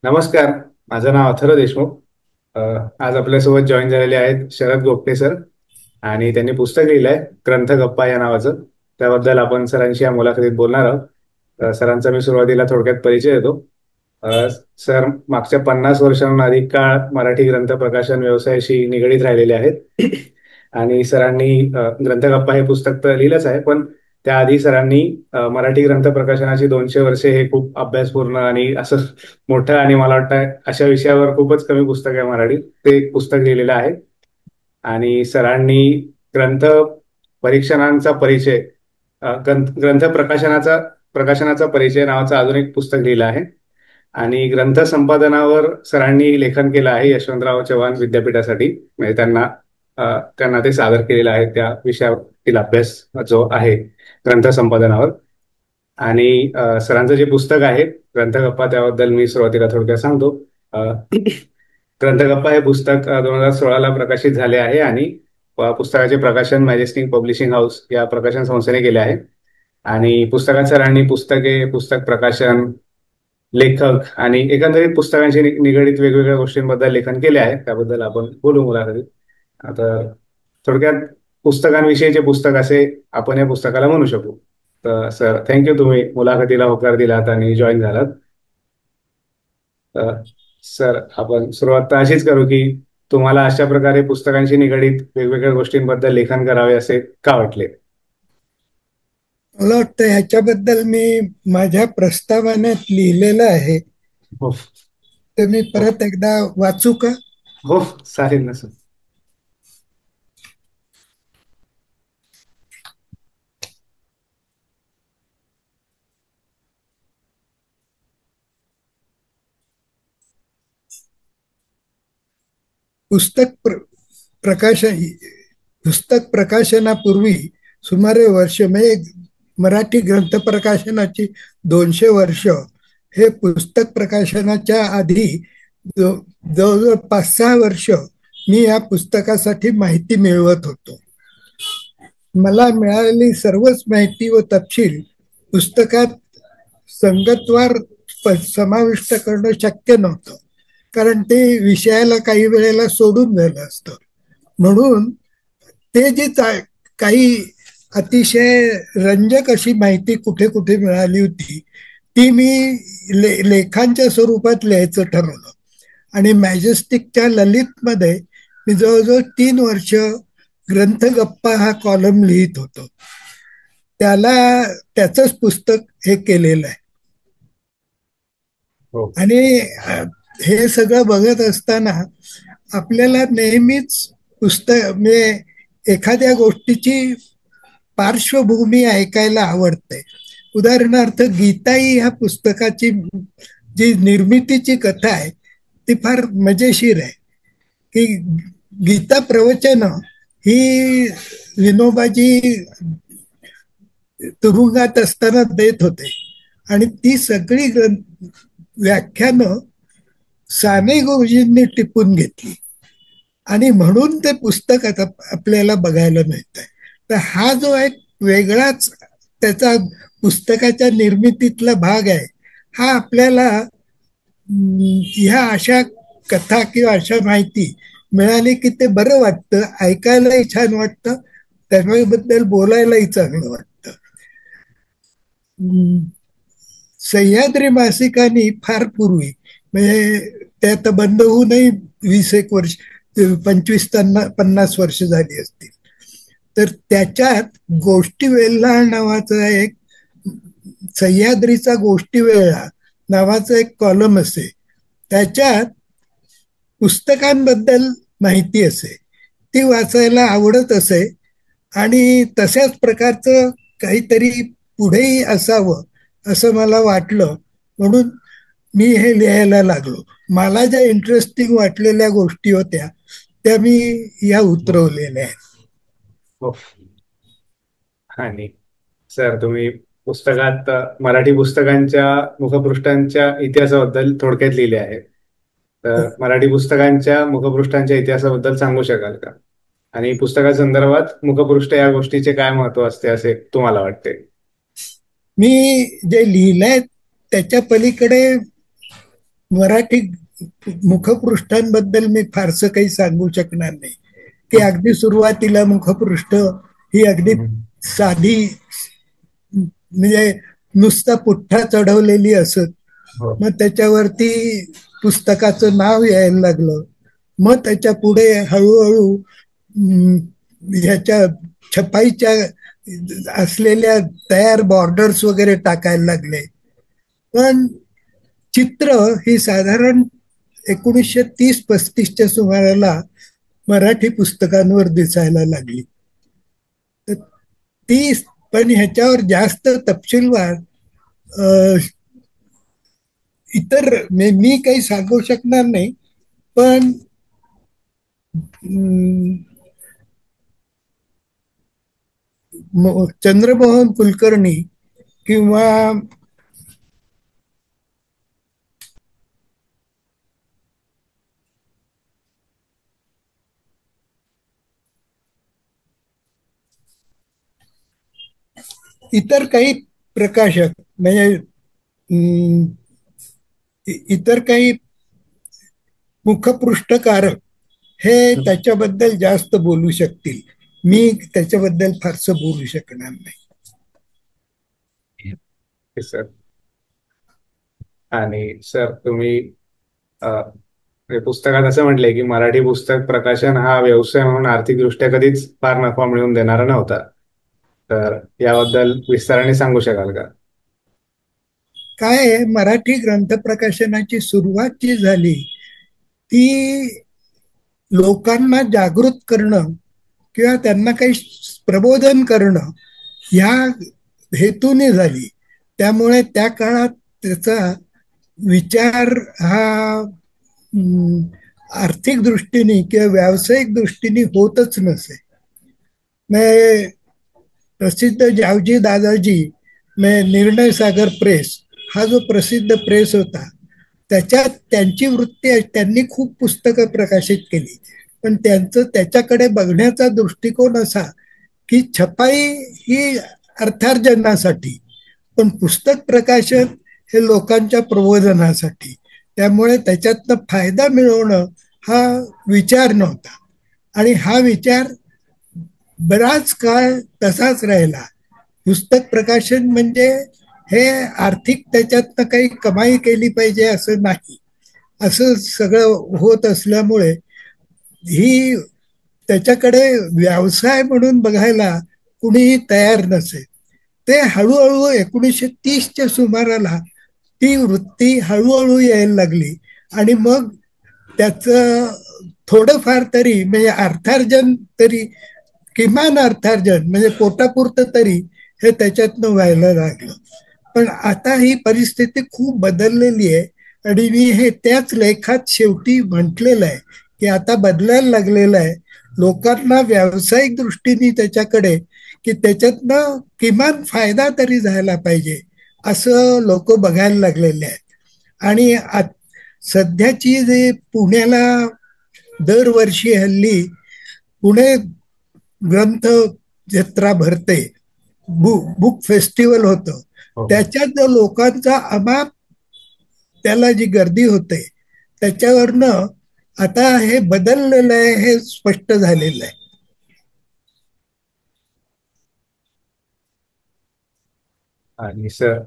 नमस्कार. माझं नाव अथर्व देशमुख. अ, आज आपल्यासोबत जॉईन झालेले आहेत शरद गोपटे सर. आणि त्यांनी पुस्तक लिहिलंय ग्रंथ गप्पा या नावाचं. त्याबद्दल आपण सरांशी या मुलाखतीत बोलणार आहोत. सरांचा मी सुरुवातीला थोडक्यात परिचय देतो. अ, सर मागच्या 50 वर्षांहून अधिक काळ मराठी ग्रंथ प्रकाशन व्यवसायाशी निगडीत राहिलेले आहेत. आणि सरांनी ग्रंथगप्पा हे पुस्तक तर लिहिलंच आहे, पण त्याआधी सरांनी मराठी ग्रंथ प्रकाशनाची 200 वर्षे हे खूप अभ्यासपूर्ण आणि असं मोठं, आणि मला वाटतं अशा विषयावर खूपच कमी पुस्तक आहे मराठी, ते एक पुस्तक लिहिलेलं आहे. आणि सरांनी ग्रंथ परीक्षणांचा परिचय, ग्रंथ प्रकाशनाचा परिचय नावाचं अजून एक पुस्तक लिहिलं आहे. आणि ग्रंथ संपादनावर सरांनी लेखन केलं आहे यशवंतराव चव्हाण विद्यापीठासाठी. म्हणजे त्यांना ते सादर केलेलं आहे त्या विषयावरील अभ्यास जो आहे ग्रंथ संपादनावर. आणि सरांचं जे पुस्तक आहे ग्रंथगप्पा, त्याबद्दल मी सुरुवातीला थोडक्यात सांगतो. अ, ग्रंथगप्पा हे पुस्तक 2016ला प्रकाशित झाले आहे. आणि पुस्तकाचे प्रकाशन मॅजेस्टिक पब्लिशिंग हाऊस या प्रकाशन संस्थेने केले आहे. आणि पुस्तकात सरांनी पुस्तके, पुस्तक प्रकाशन, लेखक आणि एकंदरीत पुस्तकांशी निगडीत वेगवेगळ्या गोष्टींबद्दल लेखन केले आहे. त्याबद्दल आपण बोलू मुलाखतीत. आता थोडक्यात पुस्तकांविषयीचे पुस्तक असे आपण या पुस्तकाला म्हणू शकू. तर सर, थँक्यू, तुम्ही मुलाखतीला होकार दिलात आणि जॉईन झालात. तर सर, आपण सुरुवात तर अशीच करू की तुम्हाला अशा प्रकारे पुस्तकांशी निगडीत वेगवेगळ्या गोष्टींबद्दल लेखन करावे असे का वाटले? मला वाटतं ह्याच्याबद्दल मी माझ्या प्रस्तावनेत लिहिलेलं आहे. हो. ते मी हो. परत एकदा वाचू का? हो. चालेल ना सर. पुस्तक प्र, प्रकाशन पुस्तक प्रकाशनापूर्वी सुमारे वर्ष म्हणजे मराठी ग्रंथ प्रकाशनाची 200 वर्ष, हे पुस्तक प्रकाशनाच्या आधी जवळजवळ 5-6 वर्ष मी या पुस्तकासाठी माहिती मिळवत होतो. मला मिळालेली सर्वच माहिती व तपशील पुस्तकात संगतवार समाविष्ट करणं शक्य नव्हतं, कारण ते विषयाला काही वेळेला सोडून झालं असतं. म्हणून ते जी काही अतिशय रंजक अशी माहिती कुठे कुठे मिळाली होती, ती मी लेखांच्या स्वरूपात लिहायचं ठरवलं. आणि मॅजेस्टिकच्या ललितमध्ये मी जवळजवळ 3 वर्ष ग्रंथगप्पा हा कॉलम लिहित होतो. त्याला त्याचंच पुस्तक हे केलेलं आहे. हो. आणि हे सगळं बघत असताना आपल्याला नेहमीच पुस्तक म्हणजे एखाद्या गोष्टीची पार्श्वभूमी ऐकायला आवडते. उदाहरणार्थ गीताई ह्या पुस्तकाची जी निर्मितीची कथा आहे ती फार मजेशीर आहे. की गीता प्रवचन ही विनोबाजी तुरुंगात असताना देत होते, आणि ती सगळी व्याख्यानं साने गुरुजींनी टिपून घेतली, आणि म्हणून ते पुस्तक आता आपल्याला बघायला मिळत आहे. तर हा जो एक वेगळाच त्याचा पुस्तकाच्या निर्मितीतला भाग आहे, हा आपल्याला ह्या अशा कथा किंवा अशा माहिती मिळाली की ते बरं वाटतं, ऐकायलाही छान वाटतं, त्याबद्दल बोलायलाही चांगलं वाटतं. सह्याद्री मासिकांनी फार पूर्वी, म्हणजे ते आता बंद होऊनही 20-1 वर्ष, 25-50 वर्ष झाली असतील, तर त्याच्यात गोष्टी वेल्हा नावाचा एक, सह्याद्रीचा गोष्टी वेळा नावाचा एक कॉलम असे, त्याच्यात पुस्तकांबद्दल माहिती असे, ती वाचायला आवडत असे. आणि तशाच प्रकारचं काहीतरी पुढेही असावं असं मला वाटलं, म्हणून मी हे लिहायला लागलो. मला ज्या इंटरेस्टिंग वाटलेल्या गोष्टी होत्या त्या मी या उतरवलेल्या आहेत. हो. आणि सर, तुम्ही पुस्तकात मराठी पुस्तकांच्या मुखपृष्ठांच्या इतिहासाबद्दल थोडक्यात लिहिले आहे. तर मराठी पुस्तकांच्या मुखपृष्ठांच्या इतिहासाबद्दल सांगू शकाल का? आणि पुस्तकासंदर्भात मुखपृष्ठ या गोष्टीचे काय महत्व असते असे तुम्हाला वाटते? मी जे लिहिलंय त्याच्या पलीकडे मराठी मुखपृष्ठांबद्दल मी फारसं काही सांगू शकणार नाही, की अगदी सुरुवातीला मुखपृष्ठ ही अगदी साधी, म्हणजे नुसता पुठ्ठा चढवलेली असत. हो. मग त्याच्यावरती पुस्तकाचं नाव यायला लागलं. मग त्याच्या पुढे हळूहळू ह्याच्या छपाईच्या असलेल्या तयार बॉर्डर्स वगैरे टाकायला लागले. पण चित्र ही साधारण 1930-35च्या सुमाराला मराठी पुस्तकांवर दिसायला लागली. तर ती, पण ह्याच्यावर जास्त तपशीलवार इतर मी काही सांगू शकणार नाही. पण चंद्रमोहन कुलकर्णी किंवा इतर काही प्रकाशक, म्हणजे इतर काही मुखपृष्ठकारक हे त्याच्याबद्दल जास्त बोलू शकतील. मी त्याच्याबद्दल फारसं बोलू शकणार नाही. सर, आणि सर तुम्ही पुस्तकात असं म्हटलंय की मराठी पुस्तक प्रकाशन हा व्यवसाय म्हणून आर्थिकदृष्ट्या कधीच फार नफा मिळवून देणारा नव्हता. तर याबद्दल विस्ताराने सांगू शकाल का? काय आहे, मराठी ग्रंथ प्रकाशनाची सुरुवात जी झाली ती लोकांना जागृत करणं किंवा त्यांना काही प्रबोधन करणं ह्या हेतूने झाली. त्यामुळे त्या काळात त्याचा विचार हा आर्थिक दृष्टीने किंवा व्यावसायिक दृष्टीने होतच नसे. मैं प्रसिद्ध जावजी दादाजी में निर्णय सागर प्रेस हा जो प्रसिद्ध प्रेस होता, त्याच्यात त्यांची वृत्ती, त्यांनी खूप पुस्तकं प्रकाशित केली. पण त्यांचं त्याच्याकडे बघण्याचा दृष्टिकोन असा की छपाई ही अर्थार्जनासाठी, पण पुस्तक प्रकाशन हे लोकांच्या प्रबोधनासाठी. त्यामुळे त्याच्यातनं फायदा मिळवणं हा विचार नव्हता. आणि हा विचार बराच काळ तसाच राहिला. पुस्तक प्रकाशन म्हणजे हे आर्थिक त्याच्यातनं काही कमाई केली पाहिजे असं नाही. असं सगळं होत असल्यामुळे ही त्याच्याकडे व्यवसाय म्हणून बघायला कुणीही तयार नसे. ते हळूहळू 1930च्या सुमाराला ती वृत्ती हळूहळू यायला लागली. आणि मग त्याचं थोडंफार तरी, म्हणजे अर्थार्जन तरी, किमान अर्थार्जन म्हणजे पोटापुरतं तरी हे त्याच्यातनं व्हायला लागलं. पण आता ही परिस्थिती खूप बदललेली आहे. आणि मी हे त्याच लेखात शेवटी म्हटलेलं आहे की आता बदलायला लागलेलं आहे. लोकांना व्यावसायिक दृष्टीने त्याच्याकडे, की त्याच्यातनं किमान फायदा तरी झाला पाहिजे असं लोक बघायला लागलेले आहेत. आणि सध्याची जे पुण्याला दरवर्षी हल्ली पुणे ग्रंथ जत्रा भरते, बुक फेस्टिवल होतं, हो. त्याच्यात जो लोकांचा अमाप त्याला जी गर्दी होते त्याच्यावरनं आता हे बदललेलं आहे, हे स्पष्ट झालेलं आहे. आणि सर,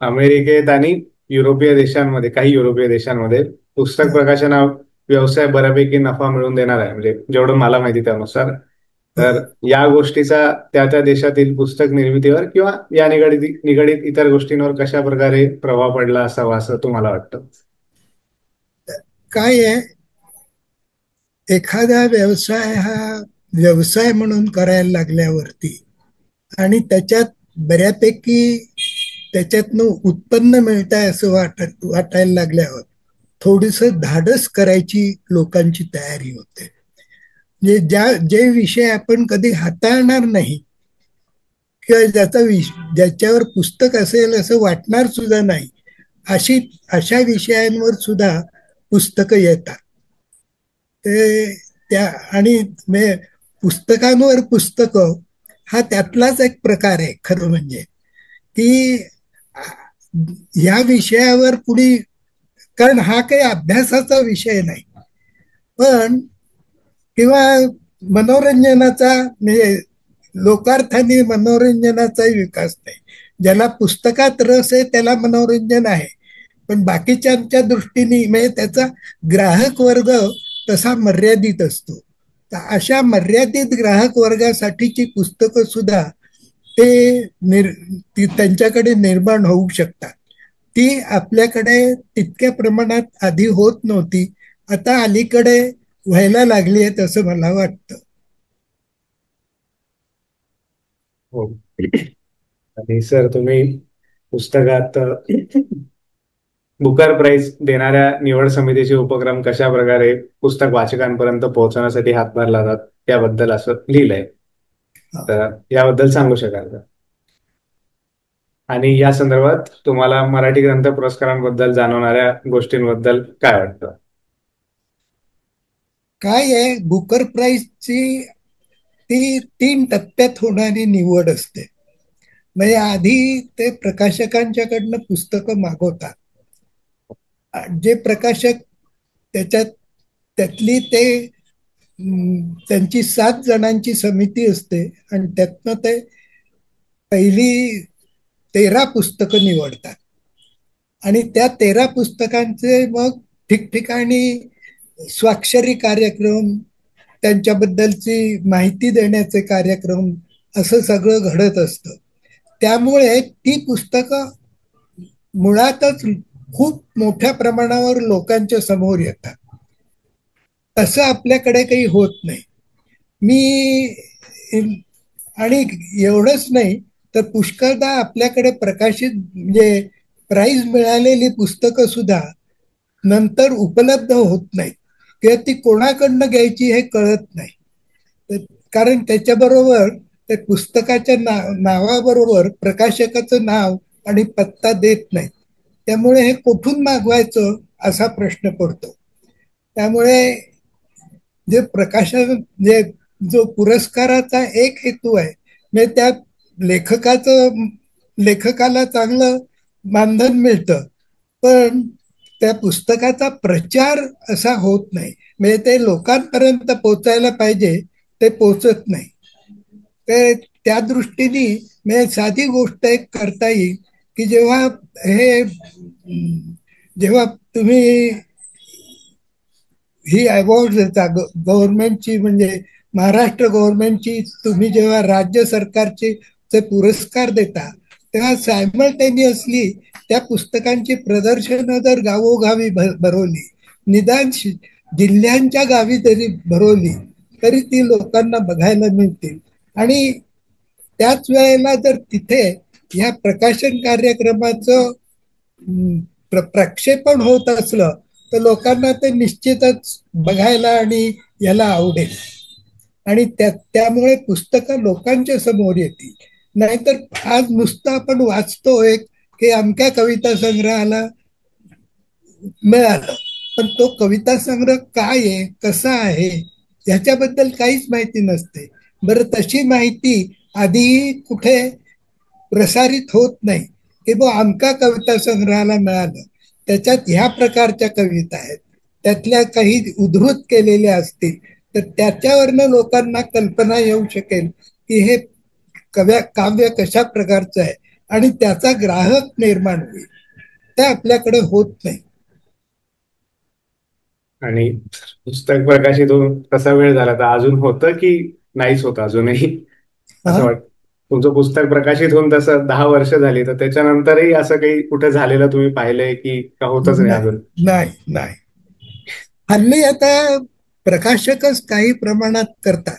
अमेरिकेत आणि युरोपीय देशांमध्ये, काही युरोपीय देशांमध्ये पुस्तक प्रकाशन हा व्यवसाय बऱ्यापैकी नफा मिळवून देणार आहे, म्हणजे जेवढं मला माहिती त्यानुसार. तर या गोष्टीचा त्या त्या देशातील पुस्तक निर्मितीवर किंवा या निगडीत निगडीत इतर गोष्टींवर कशा प्रकारे प्रभाव पडला असावा असं तुम्हाला वाटतं? काय आहे, एखादा व्यवसाय हा व्यवसाय म्हणून करायला लागल्यावरती आणि त्याच्यात बऱ्यापैकी त्याच्यातनं उत्पन्न मिळत आहे असं वाटायला लागल्यावर थोडस धाडस करायची लोकांची तयारी होते. म्हणजे जे विषय आपण कधी हाताळणार नाही किंवा ज्याच्यावर पुस्तक असेल असं वाटणार सुद्धा नाही, अशा विषयांवर सुद्धा पुस्तकं येतात. ते त्या, आणि पुस्तकांवर पुस्तकं हा त्यातलाच एक प्रकार आहे खरं म्हणजे, की ह्या विषयावर कुणी कारण हा काही अभ्यासाचा विषय नाही, पण किंवा मनोरंजनाचा म्हणजे लोकार्थाने मनोरंजनाचाही विकास नाही. ज्याला पुस्तकात रस आहे त्याला मनोरंजन आहे, पण बाकीच्यांच्या दृष्टीने म्हणजे त्याचा ग्राहक वर्ग तसा मर्यादित असतो. तर अशा मर्यादित ग्राहक वर्गासाठीची पुस्तकं सुद्धा ते त्यांच्याकडे निर्माण होऊ शकतात. ती आपल्याकडे तितक्या प्रमाणात आधी होत नव्हती, आता अलीकडे व्हायला लागली आहेत असं मला वाटतं. हो. आणि सर, तुम्ही पुस्तकात बुकर प्राइज देणाऱ्या निवड समितीचे उपक्रम कशा प्रकारे पुस्तक वाचकांपर्यंत पोहोचवण्यासाठी हातभार लावतात त्याबद्दल असं लिहिलंय. तर याबद्दल सांगू शकाल का? आणि या संदर्भात तुम्हाला मराठी ग्रंथ पुरस्कारांबद्दल जाणवणाऱ्या गोष्टींबद्दल काय वाटतं? काय आहे, बुकर प्राईजची ती 3 टप्प्यात होणारी निवड असते. म्हणजे आधी ते प्रकाशकांच्याकडनं पुस्तकं मागवतात. जे प्रकाशक त्याच्यात त्यातली ते त्यांची 7 जणांची समिती असते आणि त्यातनं ते पहिली 13 पुस्तकं निवडतात आणि त्या 13 पुस्तकांचे मग ठिकठिकाणी स्वाक्षरी कार्यक्रम, त्यांच्याबद्दलची माहिती देण्याचे कार्यक्रम, असं सगळं घडत असतं. त्यामुळे ती पुस्तकं मुळातच खूप मोठ्या प्रमाणावर लोकांच्या समोर येतात. तसं आपल्याकडे काही होत नाही. मी आणि एवढंच नाही तर पुष्कळदा आपल्याकडे प्रकाशित म्हणजे प्राईज मिळालेली पुस्तकं सुद्धा नंतर उपलब्ध होत नाहीत किंवा ती कोणाकडनं घ्यायची हे कळत नाही. कारण त्याच्याबरोबर ते पुस्तकाच्या नावाबरोबर प्रकाशकाचं नाव आणि पत्ता देत नाहीत. त्यामुळे हे कुठून मागवायचं असा प्रश्न पडतो. त्यामुळे जे प्रकाशन जे जो पुरस्काराचा एक हेतू आहे म्हणजे त्या लेखकाला चांगलं मानधन मिळतं, पण त्या पुस्तकाचा प्रचार असा होत नाही. म्हणजे ते लोकांपर्यंत पोचायला पाहिजे ते पोचत नाही. ते त्या दृष्टीने म्हणजे साधी गोष्ट एक करता येईल की हे जेव्हा तुम्ही ही अवॉर्ड देता गव्हर्नमेंटची म्हणजे महाराष्ट्र गव्हर्नमेंटची, तुम्ही जेव्हा राज्य सरकारचे पुरस्कार देता तेव्हा सायमल्टेनियसली त्या पुस्तकांची प्रदर्शनं जर गावोगावी भरवली, निदान जिल्ह्यांच्या गावी जरी भरवली तरी ती लोकांना बघायला मिळतील. आणि त्याच वेळेला जर तिथे ह्या प्रकाशन कार्यक्रमाचं प्रक्षेपण होत असलं तर लोकांना ते निश्चितच बघायला आणि याला आवडेल आणि त्यामुळे पुस्तकं लोकांच्या समोर येतील. नाहीतर आज नुसतं आपण वाचतोय की अमक्या कविता संग्रहाला मिळालं, पण तो कविता संग्रह काय आहे, कसा आहे, याच्याबद्दल काहीच माहिती नसते. बरं, तशी माहिती आधी कुठे प्रसारित होत नाही की अमका कविता संग्रहाला मिळालं, त्याच्यात ह्या प्रकारच्या कविता आहेत, त्यातल्या काही उद्धृत केलेल्या असतील तर त्याच्यावरनं लोकांना कल्पना येऊ शकेल की हे काव्य कशा प्रकारचं आहे आणि त्याचा ग्राहक निर्माण होईल. ते आपल्याकडे होत नाही. आणि पुस्तक प्रकाशित होऊन तसा वेळ झाला तर अजून होतं की नाहीच होतं अजूनही असं वाटतं? तुमचं पुस्तक प्रकाशित होऊन तसं 10 वर्ष झाली, तर त्याच्यानंतरही असं काही कुठे झालेलं तुम्ही पाहिलंय की का होतच नाही नाही, अजून? नाही, नाही. हल्ली आता प्रकाशकच काही प्रमाणात करतात.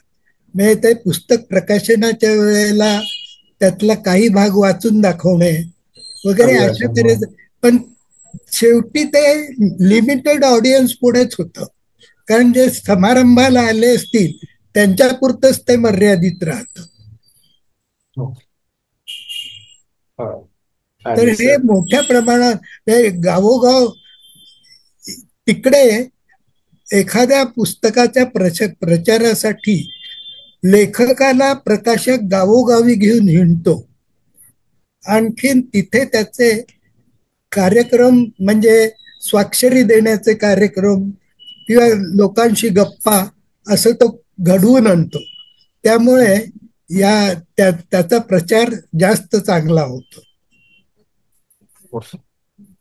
म्हणजे ते पुस्तक प्रकाशनाच्या वेळेला त्यातला काही भाग वाचून दाखवणे वगैरे अशा अभिवाचन, हो. तऱ्हेचं. पण शेवटी ते लिमिटेड ऑडियन्स पुढेच होतं, कारण जे समारंभाला आले असतील त्यांच्या पुरतच ते मर्यादित राहतं. हो. हो. तर आणि हे सर, मोठ्या प्रमाणात गावोगाव तिकडे एखाद्या पुस्तकाच्या प्रचारासाठी लेखकाला प्रकाशक गावोगावी घेऊन हिंडतो. आणखीन तिथे त्याचे कार्यक्रम म्हणजे स्वाक्षरी देण्याचे कार्यक्रम किंवा लोकांशी गप्पा असं तो घडवून आणतो. त्यामुळे त्याचा प्रचार जास्त चांगला होतो.